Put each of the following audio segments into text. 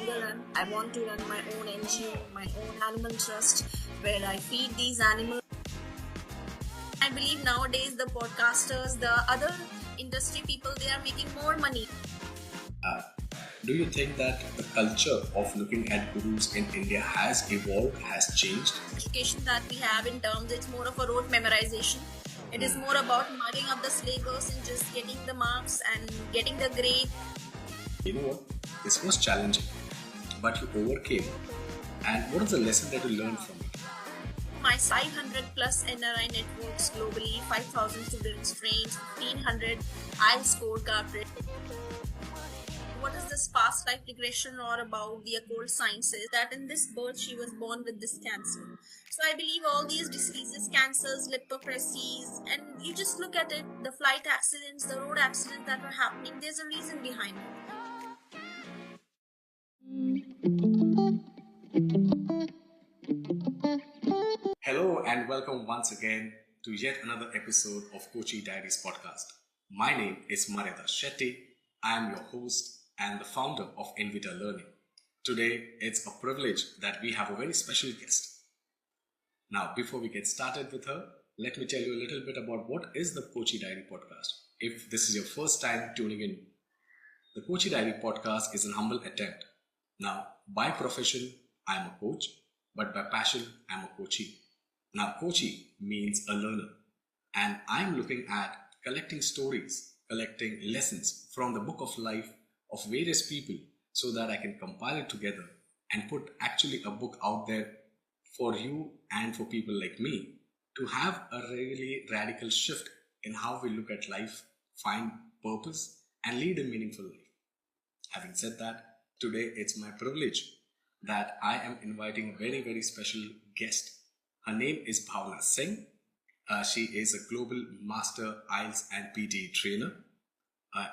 longer run, I want to run my own NGO, my own animal trust, where I feed these animals. I believe nowadays the podcasters, the other industry people, they are making more money. Uh, do you think that the culture of looking at gurus in India has evolved, has changed? Education that we have in terms, it's more of a rote memorization. It is more about marking up the syllabus and just getting the marks and getting the grade. You know what? This was challenging, but you overcame. And what is the lesson that you learned from it? My 500 plus NRI networks globally, 5,000 students trained, 1,500 IELTS score corporate. What is this past life regression or about the occult sciences that in this birth she was born with this cancer? So I believe all these diseases, cancers, leprosies, and you just look at it, the flight accidents, the road accidents that are happening, there's a reason behind it. Hello and welcome once again to yet another episode of Kochi Diaries podcast. My name is Maryada Shetty. I am your host and the founder of Invita Learning. Today, it's a privilege that we have a very special guest. Now, before we get started with her, let me tell you a little bit about what is the Kochi Diary podcast. If this is your first time tuning in, the Kochi Diary podcast is an humble attempt. Now, by profession, I am a coach, but by passion, I am a coachee. Now, coachee means a learner, and I'm looking at collecting stories, collecting lessons from the book of life of various people so that I can compile it together and put actually a book out there for you and for people like me to have a really radical shift in how we look at life, find purpose, and lead a meaningful life. Having said that, today it's my privilege that I am inviting a very, very special guest. Her name is Bhavna Singh. She is a global master IELTS and PTE trainer,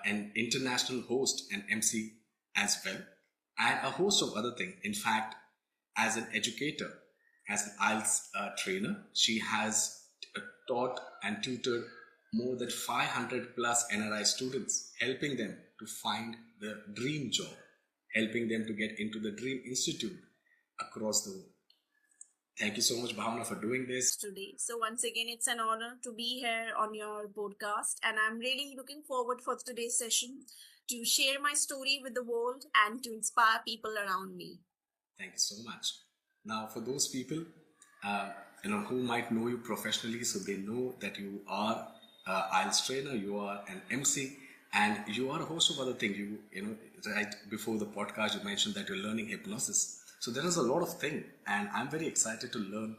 an international host and MC as well, and a host of other things. In fact, as an educator, as an IELTS trainer, she has taught and tutored more than 500 plus NRI students, helping them to find the dream job, helping them to get into the Dream Institute across the world. Thank you so much, Bhavna, for doing this today. So once again, it's an honor to be here on your podcast, and I'm really looking forward for today's session to share my story with the world and to inspire people around me. Thank you so much. Now, for those people, who might know you professionally, so they know that you are an IELTS trainer, you are an MC, and you are a host of other things. Right before the podcast, you mentioned that you're learning hypnosis. So there is a lot of things, and I'm very excited to learn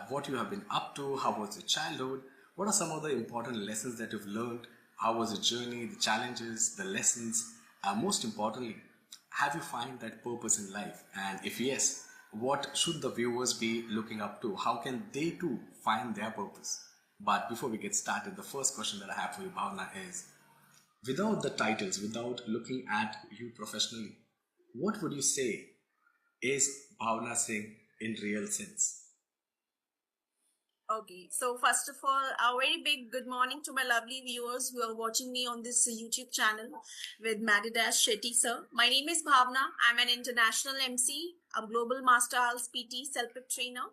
what you have been up to, how was your childhood, what are some of the important lessons that you've learned, how was the journey, the challenges, the lessons, most importantly, have you found that purpose in life? And if yes, what should the viewers be looking up to? How can they too find their purpose? But before we get started, the first question that I have for you, Bhavna, is without the titles, without looking at you professionally, what would you say is Bhavna Singh in real sense? Okay, so first of all, a very big good morning to my lovely viewers who are watching me on this YouTube channel with Maryada Shetty sir. My name is Bhavna. I'm an international MC, a global master IELTS PT self-help trainer,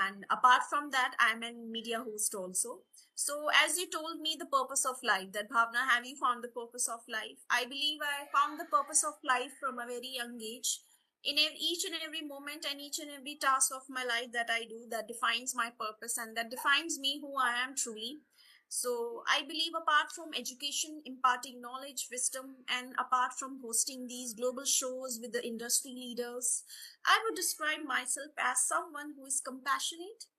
and apart from that, I'm a media host also. So as you told me the purpose of life, that Bhavna, have you found the purpose of life? I believe I found the purpose of life from a very young age. In each and every moment and each and every task of my life that I do, that defines my purpose and that defines me who I am truly. So I believe apart from education, imparting knowledge, wisdom, and apart from hosting these global shows with the industry leaders, I would describe myself as someone who is compassionate,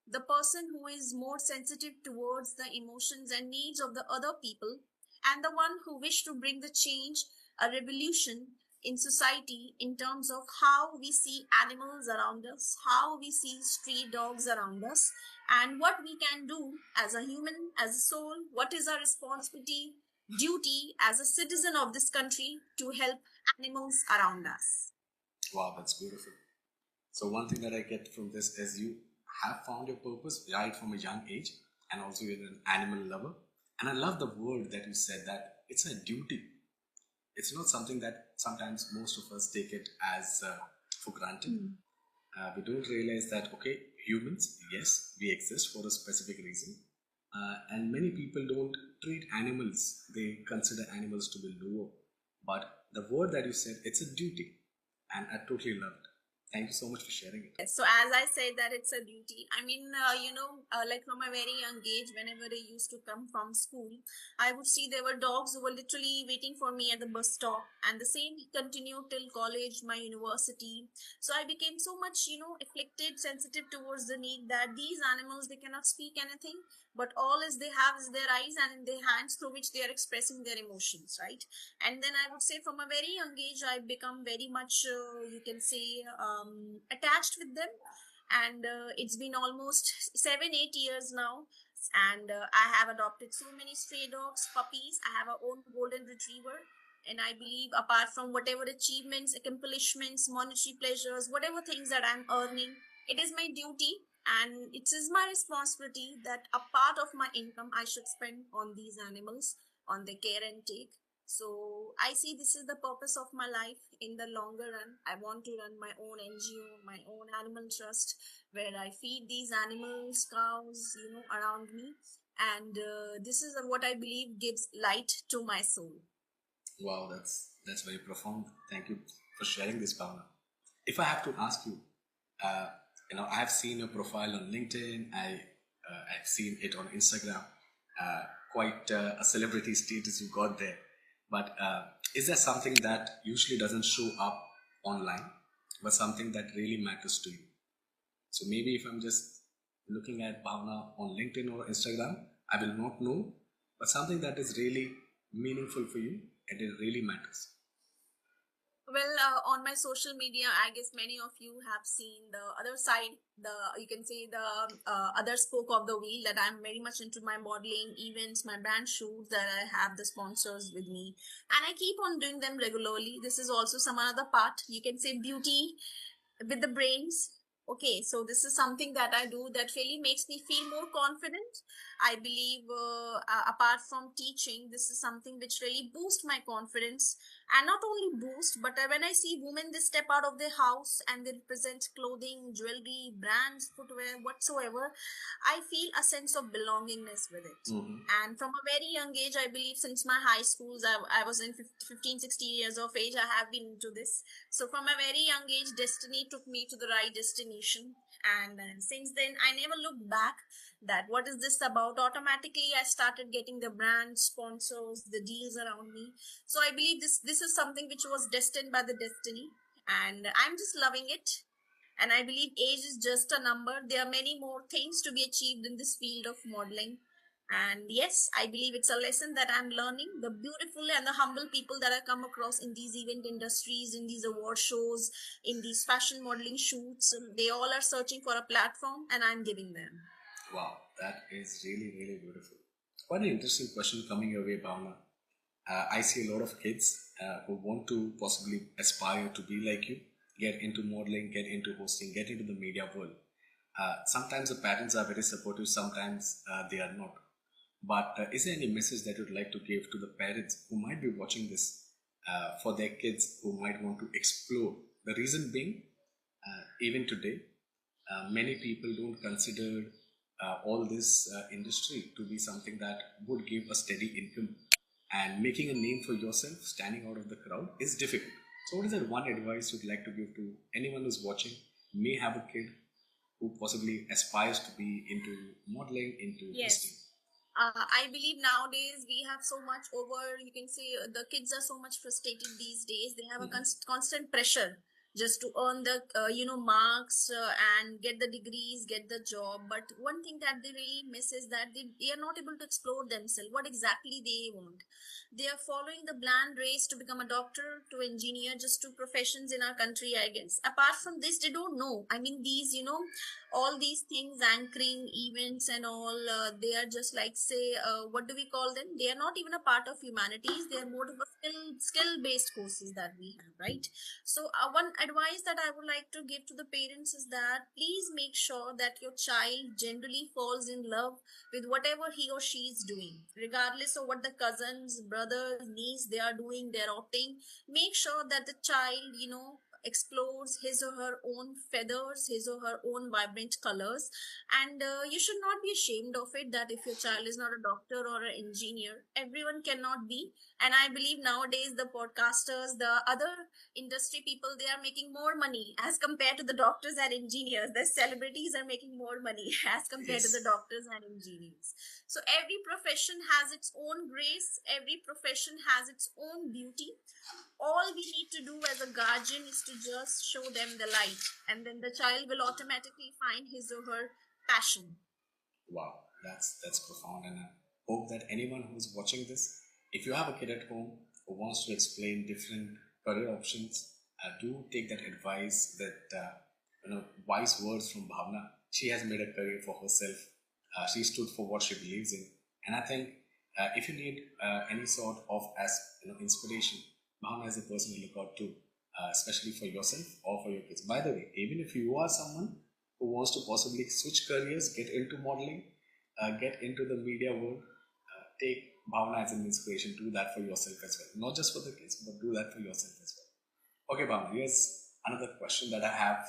the person who is more sensitive towards the emotions and needs of the other people, and the one who wish to bring the change, a revolution in society in terms of how we see animals around us, how we see street dogs around us, and what we can do as a human, as a soul, what is our responsibility, duty as a citizen of this country to help animals around us. Wow, that's beautiful. So one thing that I get from this is you have found your purpose right from a young age, and also you're an animal lover. And I love the word that you said, that it's a duty. it's not something that sometimes most of us take it as for granted. We don't realize that, okay, humans, yes, we exist for a specific reason. And many people don't treat animals, they consider animals to be lower. But the word that you said, it's a duty. And I totally love it. Thank you so much for sharing it. So as I said that it's a duty. I mean, like from a very young age, whenever I used to come from school, I would see there were dogs who were literally waiting for me at the bus stop, and the same continued till college, my university. So I became so much, afflicted, sensitive towards the need that these animals, they cannot speak anything, but all is they have is their eyes and in their hands through which they are expressing their emotions, right? And then I would say from a very young age I become very much you can say attached with them. And it's been almost 7-8 years now, and I have adopted so many stray dogs, puppies. I have a own golden retriever, and I believe apart from whatever achievements, accomplishments, monetary pleasures, whatever things that I'm earning, it is my duty and it is my responsibility that a part of my income I should spend on these animals, on the care and take. So I see this is the purpose of my life in the longer run. I want to run my own NGO, my own animal trust, where I feed these animals, cows, around me. And this is what I believe gives light to my soul. Wow, that's very profound. Thank you for sharing this, Bhavna. If I have to ask you, uh, I have seen your profile on LinkedIn. I've seen it on Instagram. Quite a celebrity status you got there. But is there something that usually doesn't show up online, but something that really matters to you? So maybe if I'm just looking at Bhavna on LinkedIn or Instagram, I will not know, but something that is really meaningful for you and it really matters. Well, on my social media, I guess many of you have seen the other side, the you can say the other spoke of the wheel, that I'm very much into my modeling events, my brand shoots, that I have the sponsors with me, and I keep on doing them regularly. This is also some other part, you can say, beauty with the brains. Okay, so this is something that I do that really makes me feel more confident. I believe apart from teaching, this is something which really boosts my confidence. And not only boost, but when I see women, they step out of their house and they represent clothing, jewelry, brands, footwear, whatsoever, I feel a sense of belongingness with it. And from a very young age, I believe since my high schools, I was in 15, 16 years of age, I have been into this. So from a very young age, destiny took me to the right destination. And since then, I never looked back that what is this about. Automatically I started getting the brand sponsors, the deals around me. So I believe this is something which was destined by the destiny, and I'm just loving it. And I believe age is just a number. There are many more things to be achieved in this field of modeling. And yes, I believe it's a lesson that I'm learning. The beautiful and the humble people that I come across in these event industries, in these award shows, in these fashion modeling shoots, they all are searching for a platform, and I'm giving them. Wow, that is really, really beautiful. Quite an interesting question coming your way, Bhavna. I see a lot of kids who want to possibly aspire to be like you, get into modeling, get into hosting, get into the media world. Sometimes the parents are very supportive, sometimes they are not. But is there any message that you'd like to give to the parents who might be watching this for their kids who might want to explore? The reason being, even today, many people don't consider all this industry to be something that would give a steady income, and making a name for yourself standing out of the crowd is difficult. So what is that one advice you'd like to give to anyone who's watching, may have a kid who possibly aspires to be into modeling, into hosting? I believe nowadays we have so much over, you can say, the kids are so much frustrated these days. They have a constant pressure just to earn the marks and get the degrees, get the job. But one thing that they really miss is that they are not able to explore themselves, what exactly they want. They are following the bland race to become a doctor, to engineer, just two professions in our country, I guess. Apart from this, they don't know. I mean, these all these things, anchoring events and all, they are just like, say, what do we call them, they are not even a part of humanities. They are more of a skill based courses that we have, right? So one advice that I would like to give to the parents is that please make sure that your child generally falls in love with whatever he or she is doing, regardless of what the cousins, brothers, niece they are doing, they're opting. Make sure that the child, explores his or her own feathers, his or her own vibrant colors, and you should not be ashamed of it. That if your child is not a doctor or an engineer, everyone cannot be. And I believe nowadays the podcasters, the other industry people, they are making more money as compared to the doctors and engineers. The celebrities are making more money as compared to the Yes. doctors and engineers. So every profession has its own grace, every profession has its own beauty. All we need to do as a guardian is to just show them the light, and then the child will automatically find his or her passion. Wow, that's profound, and I hope that anyone who's watching this, if you have a kid at home who wants to explain different career options, do take that advice, that wise words from Bhavna. She has made a career for herself. She stood for what she believes in, and I think if you need any sort of as inspiration, Bhavna is a person to look out to, especially for yourself or for your kids. By the way, even if you are someone who wants to possibly switch careers, get into modeling, get into the media world, take Bhavna as an inspiration. Do that for yourself as well. Not just for the kids, but do that for yourself as well. Okay, Bhavna, here's another question that I have.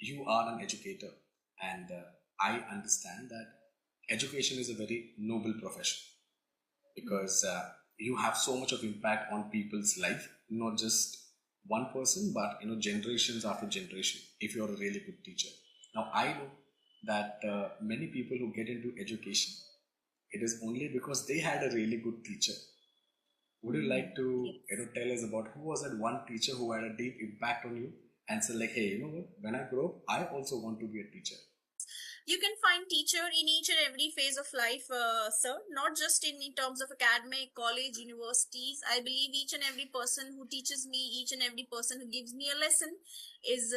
You are an educator, and I understand that education is a very noble profession because you have so much of impact on people's life, not just one person, but generations after generation. If you're a really good teacher, now I know that many people who get into education, it is only because they had a really good teacher. Would you like to Yes. tell us about who was that one teacher who had a deep impact on you and say like, hey, you know what? When I grow up, I also want to be a teacher. You can find teacher in each and every phase of life, sir, not just in terms of academic, college, universities. I believe each and every person who teaches me, each and every person who gives me a lesson is,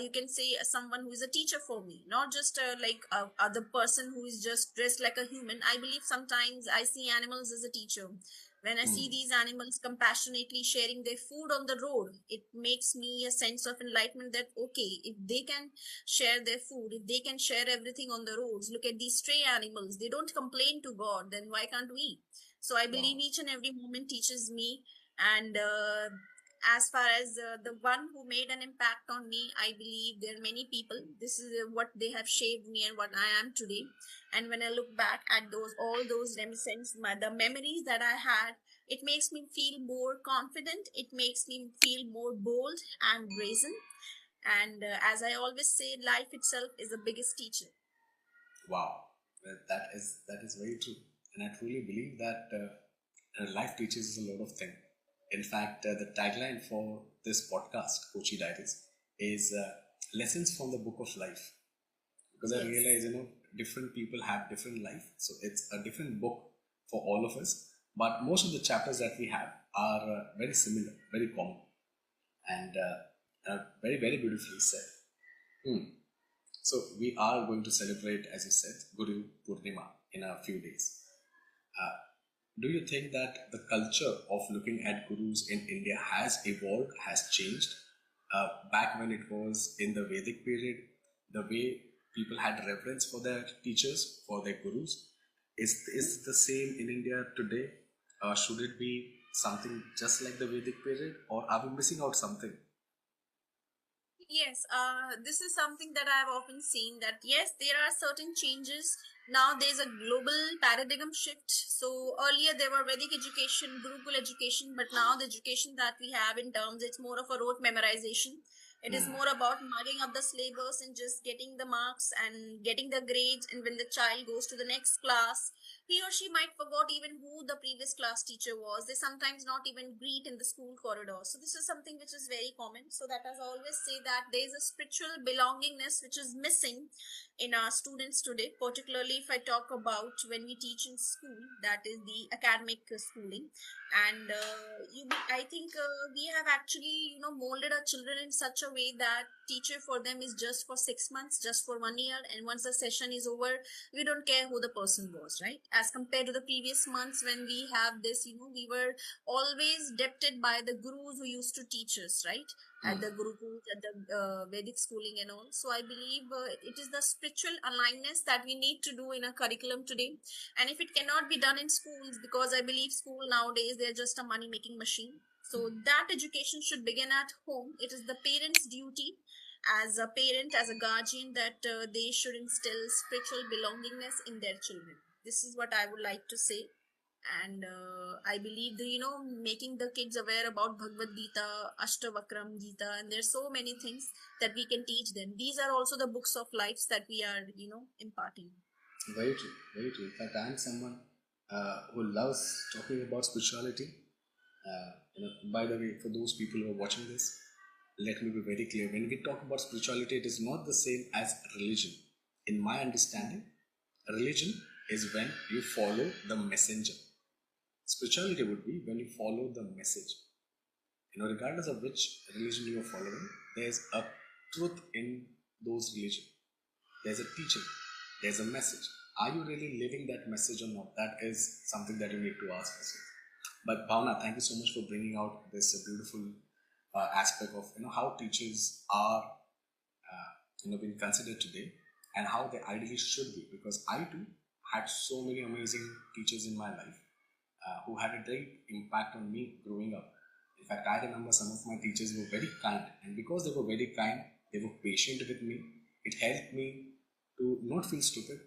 you can say, someone who is a teacher for me, not just like other person who is just dressed like a human. I believe sometimes I see animals as a teacher. When I see Hmm. these animals compassionately sharing their food on the road, it makes me a sense of enlightenment that, okay, if they can share their food, if they can share everything on the roads, look at these stray animals, they don't complain to God, then why can't we? So I believe Wow. each and every moment teaches me. And as far as the one who made an impact on me, I believe there are many people. This is what they have shaped me and what I am today. And when I look back at those all those reminiscences, the memories that I had, it makes me feel more confident, it makes me feel more bold and brazen. And as I always say, life itself is the biggest teacher. Wow, that is very true, and I truly believe that life teaches us a lot of things. In fact, the tagline for this podcast, Kochi Diaries, is lessons from the book of life. Because I Yes. realize, different people have different life, so it's a different book for all of us. But most of the chapters that we have are very similar, very common, and very very beautifully said. Hmm. So we are going to celebrate, as you said, Guru Purnima in a few days. Uh, do you think that the culture of looking at gurus in India has evolved, has changed? Back when it was in the Vedic period, the way people had reverence for their teachers, for their gurus, is the same in India today? Should it be something just like the Vedic period, or are we missing out something? Yes, this is something that I've often seen that yes, there are certain changes. Now there's a global paradigm shift. So earlier there were Vedic education, Gurukul education, but now the education that we have in terms, it's more of a rote memorization. It is more about mugging up the syllabus and just getting the marks and getting the grades. And when the child goes to the next class, he or she might forgot even who the previous class teacher was. They sometimes not even greet in the school corridor. So this is something which is very common. So that I always say that there is a spiritual belongingness which is missing in our students today, particularly if I talk about when we teach in school, that is the academic schooling. And I think we have actually molded our children in such a way that teacher for them is just for 6 months, just for 1 year, and once the session is over, we don't care who the person was, right? As compared to the previous months when we have this, we were always debted by the gurus who used to teach us, right? at the Gurukuls, at the Vedic schooling and all. So I believe it is the spiritual alignedness that we need to do in a curriculum today. And if it cannot be done in schools, because I believe school nowadays, they're just a money making machine. So that education should begin at home. It is the parents' duty as a parent, as a guardian, that they should instill spiritual belongingness in their children. This is what I would like to say. And I believe the making the kids aware about Bhagavad Gita, Ashtavakram Gita, and there's so many things that we can teach them. These are also the books of lives that we are imparting. Very true, very true. In fact, I'm someone who loves talking about spirituality. By the way, for those people who are watching this, let me be very clear. When we talk about spirituality, it is not the same as religion. In my understanding, religion is when you follow the messenger. Spirituality would be when you follow the message. Regardless of which religion you are following, there's a truth in those religions. There's a teaching, there's a message. Are you really living that message or not? That is something that you need to ask yourself. But Bhavna, thank you so much for bringing out this beautiful aspect of how teachers are being considered today and how they ideally should be. Because I too had so many amazing teachers in my life who had a great impact on me growing up. In fact, I remember some of my teachers were very kind, and because they were very kind, they were patient with me. It helped me to not feel stupid,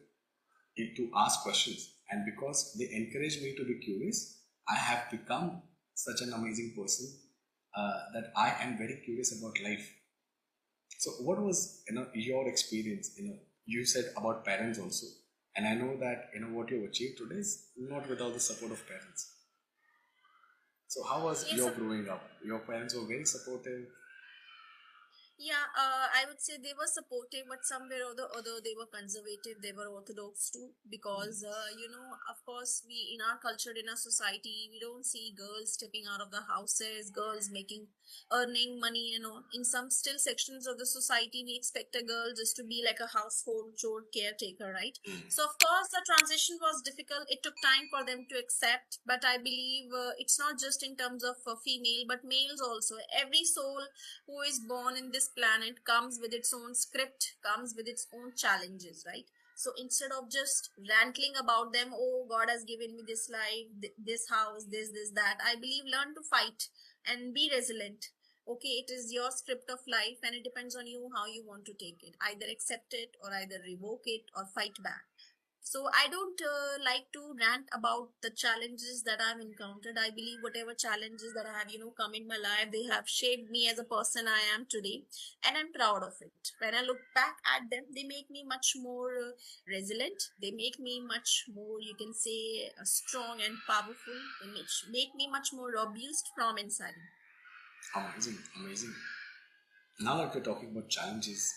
to ask questions, and because they encouraged me to be curious, I have become such an amazing person that I am very curious about life. So, what was your experience? You said about parents also, and I know that what you've achieved today is not without the support of parents. So, how was Yes, your growing up? Your parents were very supportive. yeah, I would say they were supportive, but somewhere or the other they were conservative. They were orthodox too, because of course, we in our culture, in our society, we don't see girls stepping out of the houses, girls earning money. In some still sections of the society, we expect a girl just to be like a household chore caretaker, right? So of course, the transition was difficult. It took time for them to accept, but I believe it's not just in terms of female, but males also. Every soul who is born in this planet comes with its own script, comes with its own challenges, right? So instead of just ranting about them, oh, God has given me this life, this house, this, that, I believe learn to fight and be resilient. Okay, it is your script of life and it depends on you how you want to take it. Either accept it or either revoke it or fight back. So I don't like to rant about the challenges that I've encountered. I believe whatever challenges that I have, come in my life, they have shaped me as a person I am today, and I'm proud of it. When I look back at them, they make me much more resilient. They make me much more, you can say, strong and powerful. They make me much more robust from inside. Amazing, amazing. Now that we're talking about challenges,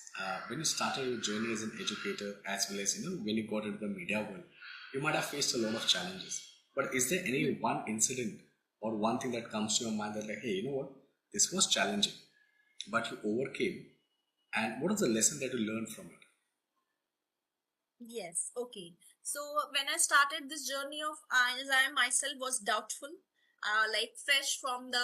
when you started your journey as an educator, as well as when you got into the media world, you might have faced a lot of challenges. But is there any one incident or one thing that comes to your mind that like, hey, you know what, this was challenging, but you overcame, and what is the lesson that you learned from it? Yes, okay. So when I started this journey of as I myself was doubtful, like fresh from the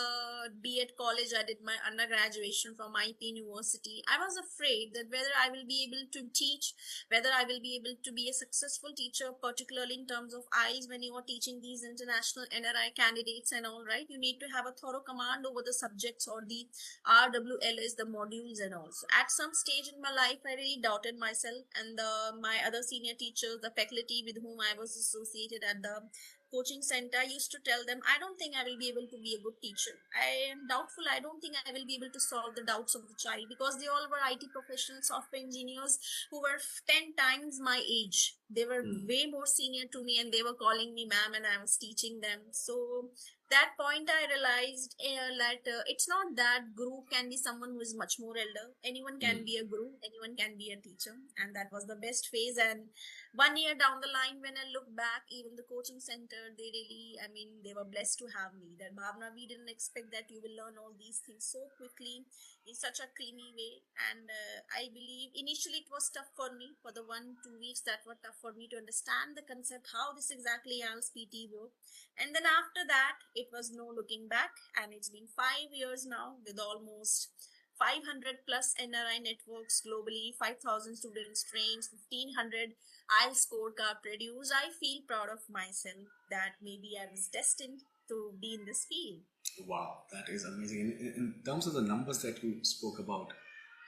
B.Ed college, I did my undergraduation from IP University. I was afraid that whether I will be able to teach, whether I will be able to be a successful teacher, particularly in terms of eyes when you are teaching these international NRI candidates and all, right? You need to have a thorough command over the subjects or the RWLS, the modules and all. So at some stage in my life, I really doubted myself and my other senior teachers, the faculty with whom I was associated at the coaching center. I used to tell them, I don't think I will be able to be a good teacher. I am doubtful. I don't think I will be able to solve the doubts of the child, because they all were IT professionals, software engineers who were 10 times my age. They were way more senior to me and they were calling me ma'am and I was teaching them. So that point I realized that it's not that guru can be someone who is much more elder. Anyone can be a guru, anyone can be a teacher, and that was the best phase. And 1 year down the line, when I look back, even the coaching center, they really, I mean, they were blessed to have me. That Bhavna, we didn't expect that you will learn all these things so quickly in such a creamy way. And I believe initially it was tough for me for the 1 2 weeks that were tough for me to understand the concept, how this exactly IELTS PT work. And then after that, it was no looking back. And it's been 5 years now with almost 500 plus NRI networks globally, 5,000 students trained, 1,500 IELTS scorecard produced. I feel proud of myself that maybe I was destined to be in this field. Wow, that is amazing. In terms of the numbers that you spoke about,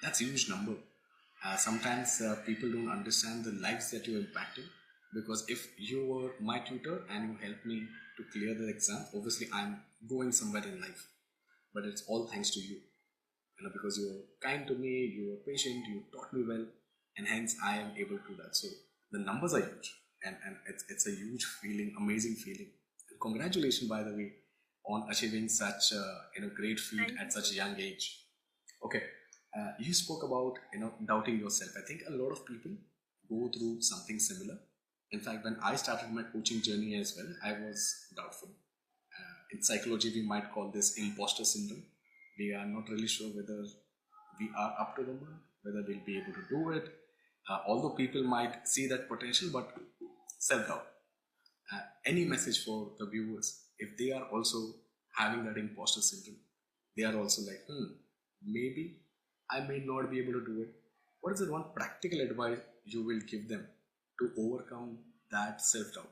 that's a huge number. Sometimes people don't understand the lives that you're impacting, because if you were my tutor and you helped me to clear the exam, obviously I'm going somewhere in life. But it's all thanks to you. Because you were kind to me, you were patient, you taught me well, and hence I am able to do that. So the numbers are huge, and it's a huge feeling, amazing feeling. And congratulations, by the way, on achieving such great feat Thank at you such so a much. young age. Okay, you spoke about doubting yourself. I think a lot of people go through something similar. In fact, when I started my coaching journey as well, I was doubtful. In psychology, we might call this imposter syndrome. We are not really sure whether we are up to the mark, whether we'll be able to do it. Although people might see that potential, but self doubt. Any message for the viewers if they are also having that imposter syndrome? They are also like, maybe I may not be able to do it. What is the one practical advice you will give them to overcome that self doubt?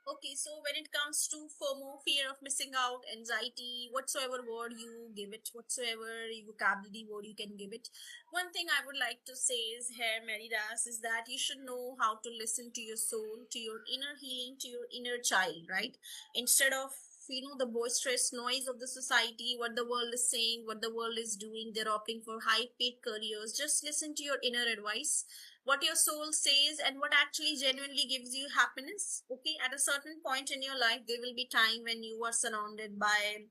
Okay, so when it comes to FOMO, fear of missing out, anxiety, whatsoever word you give it, whatsoever vocabulary word you can give it, one thing I would like to say is here, Maridas, is that you should know how to listen to your soul, to your inner healing, to your inner child, right? Instead of the boisterous noise of the society, what the world is saying, what the world is doing, they're opting for high paid careers. Just listen to your inner advice, what your soul says, and what actually genuinely gives you happiness. Okay, at a certain point in your life there will be time when you are surrounded by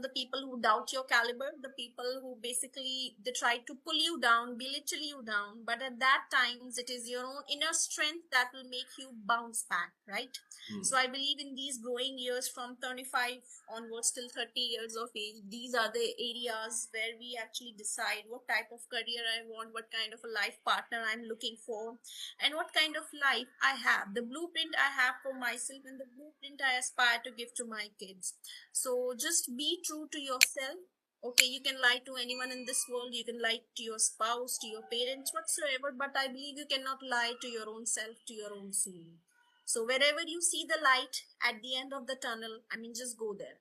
the people who doubt your caliber, the people who basically they try to pull you down, belittle you down, but at that times it is your own inner strength that will make you bounce back, right? So I believe in these growing years from 25 onwards till 30 years of age, these are the areas where we actually decide what type of career I want, what kind of a life partner I'm looking for, and what kind of life I have, the blueprint I have for myself, and the blueprint I aspire to give to my kids. So just be true to yourself. Okay, you can lie to anyone in this world, you can lie to your spouse, to your parents, whatsoever, but I believe you cannot lie to your own self, to your own soul. So wherever you see the light at the end of the tunnel, I mean, just go there.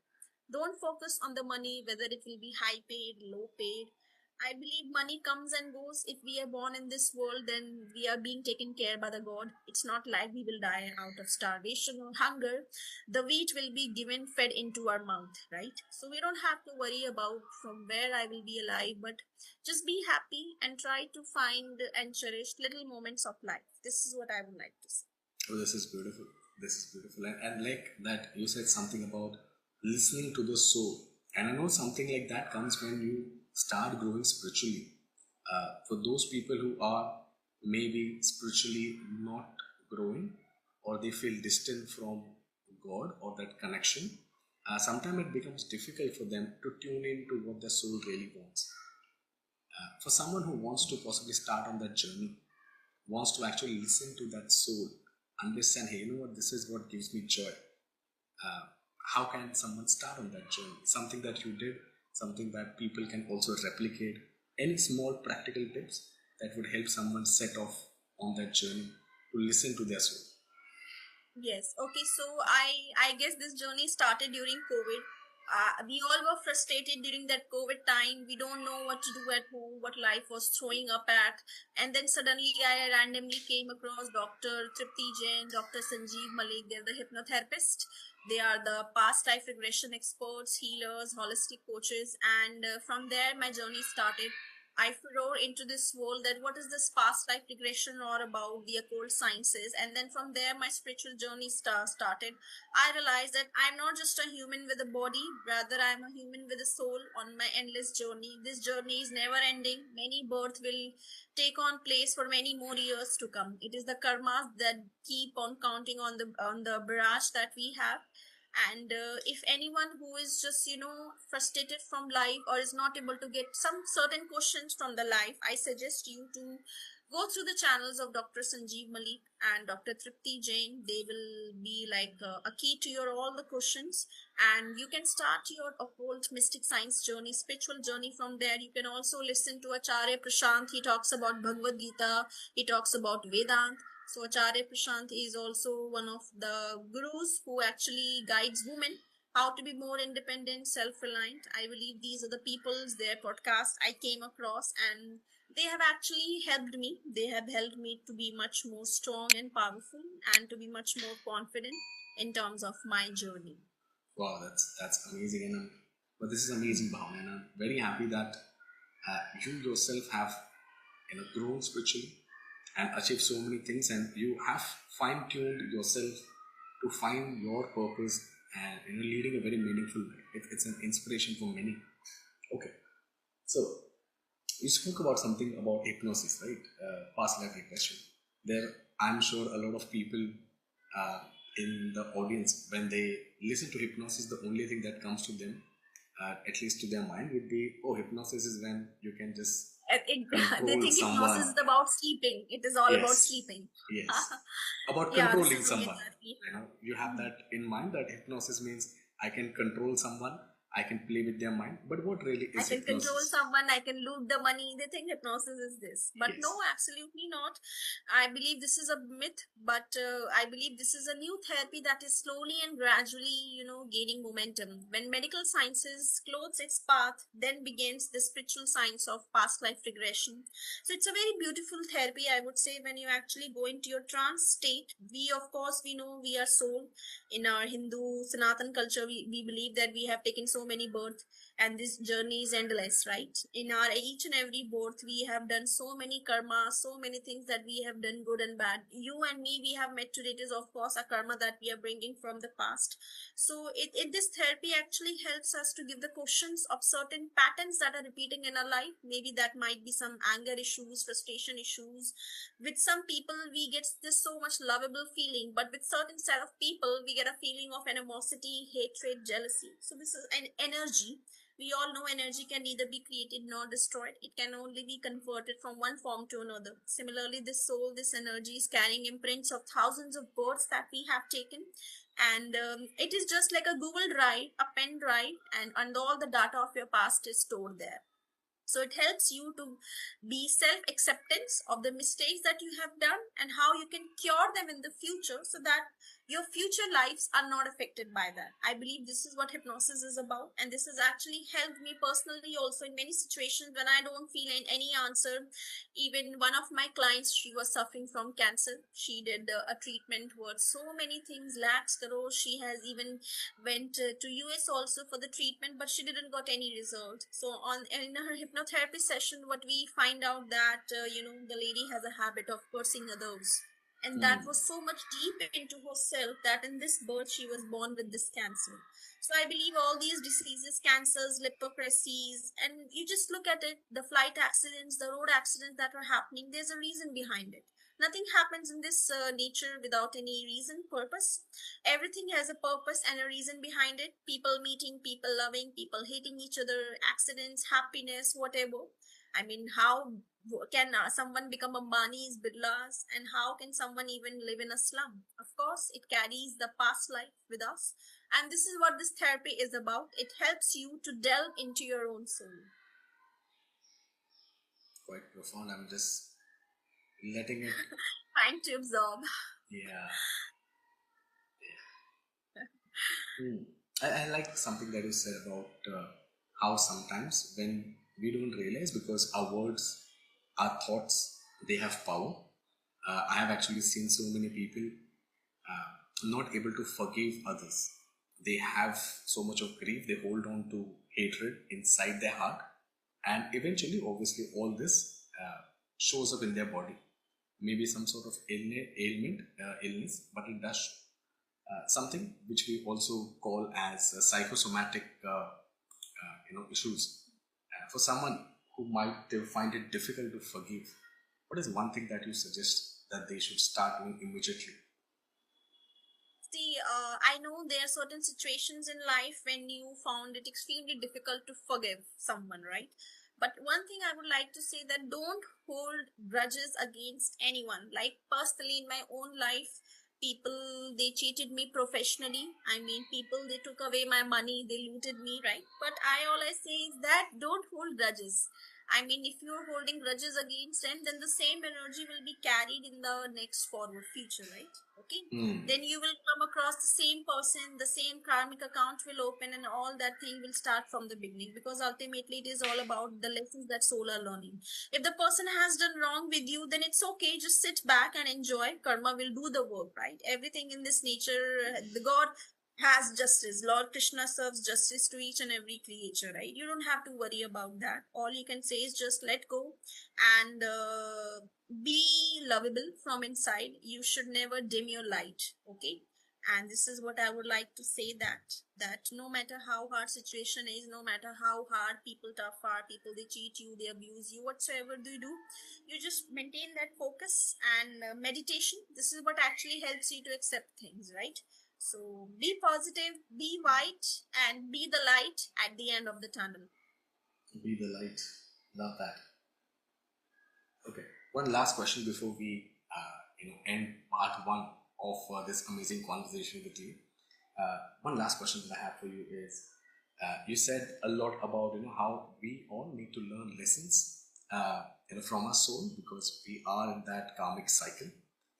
Don't focus on the money, whether it will be high paid, low paid. I believe money comes and goes. If we are born in this world, then we are being taken care by the God. It's not like we will die out of starvation or hunger. The wheat will be given, fed into our mouth, right? So we don't have to worry about from where I will be alive, but just be happy and try to find and cherish little moments of life. This is what I would like to say. Oh, this is beautiful. This is beautiful. And like that, you said something about listening to the soul. And I know something like that comes when you start growing spiritually. For those people who are maybe spiritually not growing, or they feel distant from God or that connection, sometimes it becomes difficult for them to tune into what the soul really wants. For someone who wants to possibly start on that journey, wants to actually listen to that soul, understand, hey, you know what, this is what gives me joy. Uh, how can someone start on that journey? Something that you did, something that people can also replicate. Any small practical tips that would help someone set off on that journey to listen to their soul. Yes. Okay. So I guess this journey started during COVID. We all were frustrated during that COVID time. We don't know what to do at home, what life was throwing up at. And then suddenly I randomly came across Dr. Tripti Jain, Dr. Sanjeev Malik. They're the hypnotherapist. They are the past life regression experts, healers, holistic coaches. And from there, my journey started. I flew into this world that what is this past life regression or about the occult sciences, and then from there my spiritual journey started. I realized that I'm not just a human with a body, rather I'm a human with a soul on my endless journey. This journey is never ending. Many births will take on place for many more years to come. It is the karmas that keep on counting on the barrage that we have. And if anyone who is just frustrated from life or is not able to get some certain questions from the life, I suggest you to Go through the channels of Dr. Sanjeev Malik and Dr. Tripti Jain. They will be like a key to your all the questions, and you can start your occult mystic science journey, spiritual journey from there. You can also listen to Acharya Prashant. He talks about Bhagavad Gita. He talks about Vedant. So Acharya Prashant is also one of the gurus who actually guides women how to be more independent, self-reliant. I believe these are the people's their podcast I came across, and they have actually helped me. They have helped me to be much more strong and powerful, and to be much more confident in terms of my journey. Wow, that's amazing, and but this is amazing, Bhavna, and I'm very happy that you yourself have grown spiritually and achieved so many things, and you have fine-tuned yourself to find your purpose and leading a very meaningful life. It's an inspiration for many. Okay, so you spoke about something about hypnosis, right? Past life regression. There, I'm sure a lot of people uh, in the audience, when they listen to hypnosis, the only thing that comes to them, at least to their mind, would be, oh, hypnosis is when you can just They control think hypnosis someone. is about sleeping. It is all about Yes, sleeping. yes. About Yeah, this controlling is the someone. therapy. You have that in mind that hypnosis means I can control someone, I can play with their mind. But what really I is can control hypnosis? someone, I can loot the money. They think hypnosis is this. But no, Yes. absolutely not. I believe this is a myth, but I believe this is a new therapy that is slowly and gradually, gaining momentum. When medical sciences clothes its path, then begins the spiritual science of past life regression. So it's a very beautiful therapy, I would say, when you actually go into your trance state. We, of course, we know we are soul. In our Hindu Sanatan culture, we believe that we have taken so many births and this journey is endless, right? In our each and every birth we have done so many karma, so many things that we have done, good and bad. You and me, we have met today. It is of course a karma that we are bringing from the past. So this therapy actually helps us to give the questions of certain patterns that are repeating in our life. Maybe that might be some anger issues, frustration issues. With some people we get this so much lovable feeling, but with certain set of people we get a feeling of animosity, hatred, jealousy. So this is an energy. We all know energy can neither be created nor destroyed. It can only be converted from one form to another. Similarly, this soul, this energy is carrying imprints of thousands of births that we have taken. And it is just like a Google Drive, a pen drive, and all the data of your past is stored there. So it helps you to be self acceptance of the mistakes that you have done and how you can cure them in the future, so that your future lives are not affected by that. I believe this is what hypnosis is about, and this has actually helped me personally also in many situations when I don't feel any answer. Even one of my clients, she was suffering from cancer. She did a treatment worth so many things, lakhs, crores. She has even went to US also for the treatment, but she didn't got any result. So on in her hypnotherapy session, what we find out that the lady has a habit of cursing others, and that was so much deep into herself that in this birth she was born with this cancer. So I believe all these diseases, cancers, leprosies, and you just look at it, the flight accidents, the road accidents that are happening, there's a reason behind it. Nothing happens in this nature without any reason, purpose. Everything has a purpose and a reason behind it. People meeting, people loving, people hating each other, accidents, happiness, whatever. I mean, how can someone become Ambani's, Birlas, and how can someone even live in a slum? Of course, it carries the past life with us. And this is what this therapy is about. It helps you to delve into your own soul. Quite profound. I'm just letting it. Trying to absorb. Yeah. I like something that you said about how sometimes when we don't realize, because our words, our thoughts, they have power. I have actually seen so many people not able to forgive others. They have so much of grief, they hold on to hatred inside their heart, and eventually, obviously, all this shows up in their body. Maybe some sort of illness, but it does something which we also call as psychosomatic issues. For someone who might find it difficult to forgive, what is one thing that you suggest that they should start doing immediately? See, I know there are certain situations in life when you found it extremely difficult to forgive someone, right? But one thing I would like to say, that don't hold grudges against anyone. Like personally in my own life, people, they cheated me professionally. I mean, people, they took away my money, they looted me, right? But I always say is that don't hold grudges. I mean, if you're holding grudges against them, then the same energy will be carried in the next forward future, right? Okay. Hmm. Then you will come across the same person, the same karmic account will open, and all that thing will start from the beginning, because ultimately it is all about the lessons that soul are learning. If the person has done wrong with you, then it's okay, just sit back and enjoy. Karma will do the work, right? Everything in this nature, the God has justice. Lord Krishna serves justice to each and every creature, right? You don't have to worry about that. All you can say is just let go and be lovable from inside. You should never dim your light, okay? And this is what I would like to say, that no matter how hard situation is, no matter how hard people tough are, people they cheat you, they abuse you, whatsoever they do, you just maintain that focus and meditation. This is what actually helps you to accept things, right? So be positive, be white, and be the light at the end of the tunnel. Be the light. Love that. Okay. One last question before we, end part one of this amazing conversation with you. One last question that I have for you is, you said a lot about how we all need to learn lessons, from our soul, because we are in that karmic cycle.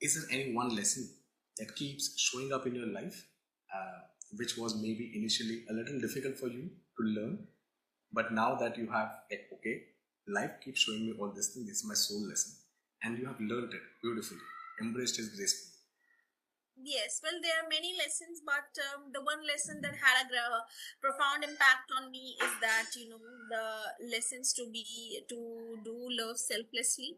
Is there any one lesson that keeps showing up in your life, which was maybe initially a little difficult for you to learn, but now that you have, like, okay, life keeps showing me all this thing, this is my soul lesson, and you have learned it beautifully, embraced it gracefully. Yes, well, there are many lessons, but the one lesson that had a profound impact on me is that, the lessons to do love selflessly.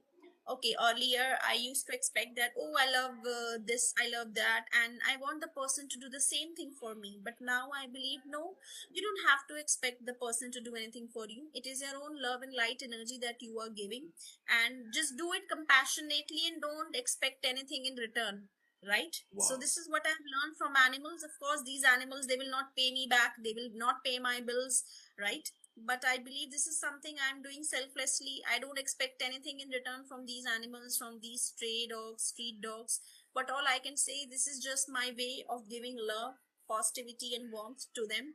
Okay, earlier I used to expect that, oh, I love this, I love that, and I want the person to do the same thing for me. But now I believe, no, you don't have to expect the person to do anything for you. It is your own love and light energy that you are giving, and just do it compassionately and don't expect anything in return, right? So Wow. this is what I've learned from animals. Of course, these animals, they will not pay me back, they will not pay my bills, right? But I believe this is something I'm doing selflessly. I don't expect anything in return from these animals, from these stray dogs, street dogs. But all I can say, this is just my way of giving love, positivity and warmth to them.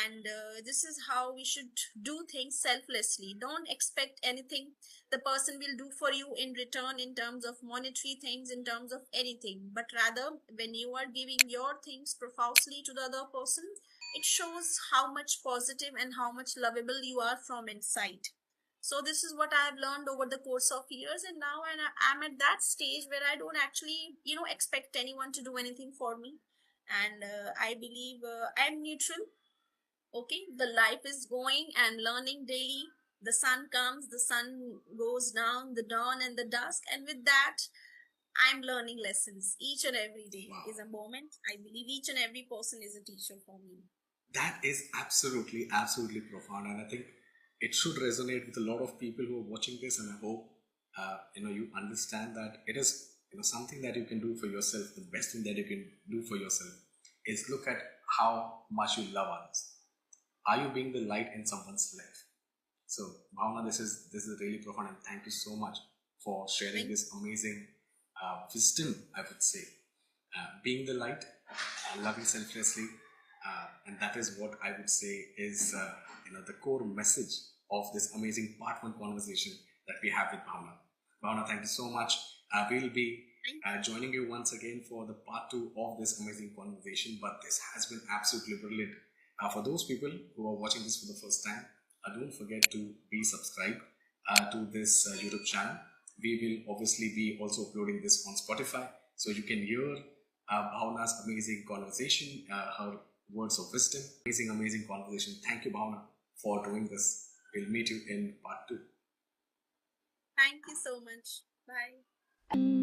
And this is how we should do things selflessly. Don't expect anything the person will do for you in return, in terms of monetary things, in terms of anything, but rather when you are giving your things profusely to the other person, it shows how much positive and how much lovable you are from inside. So this is what I have learned over the course of years, and now I'm at that stage where I don't actually expect anyone to do anything for me. And I believe I'm neutral. Okay, the life is going and learning daily. The sun comes, the sun goes down, the dawn and the dusk, and with that I'm learning lessons. Each and every day Wow. is a moment. I believe each and every person is a teacher for me. That is absolutely, absolutely profound, and I think it should resonate with a lot of people who are watching this. And I hope you understand that it is something that you can do for yourself. The best thing that you can do for yourself is look at how much you love others. Are you being the light in someone's life? So, Bhavna, this is really profound, and thank you so much for sharing this amazing wisdom. I would say, being the light, loving selflessly, and that is what I would say is the core message of this amazing part one conversation that we have with Bhavna. Bhavna, thank you so much. We'll be joining you once again for the part two of this amazing conversation. But this has been absolutely brilliant. For those people who are watching this for the first time, don't forget to be subscribed to this YouTube channel. We will obviously be also uploading this on Spotify, so you can hear Bhavna's amazing conversation, her words of wisdom. Amazing, amazing conversation. Thank you, Bhavna, for doing this. We'll meet you in part two. Thank you so much. Bye.